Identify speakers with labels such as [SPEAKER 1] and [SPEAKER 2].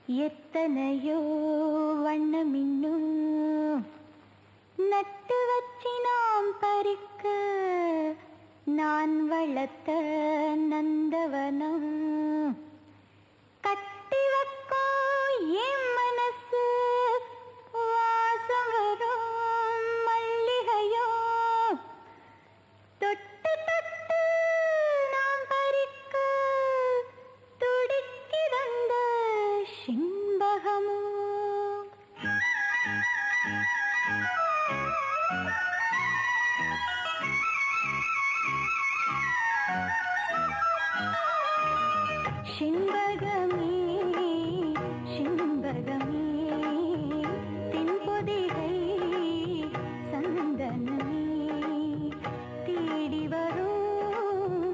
[SPEAKER 1] எத்தனையோ வண்ணமின்னும் நட்டு வச்சி நாம் பறிக்க நான் வளர்த்த நந்தவனம் கட்டி வைக்கோ என் மனசு வாசம் வரும் மல்லிகையோ தொட்டு தொட்டு நாம் பறிக்க துடிக்கிறந்த சிம்பகமோ சிம்பகமே சிம்பகமே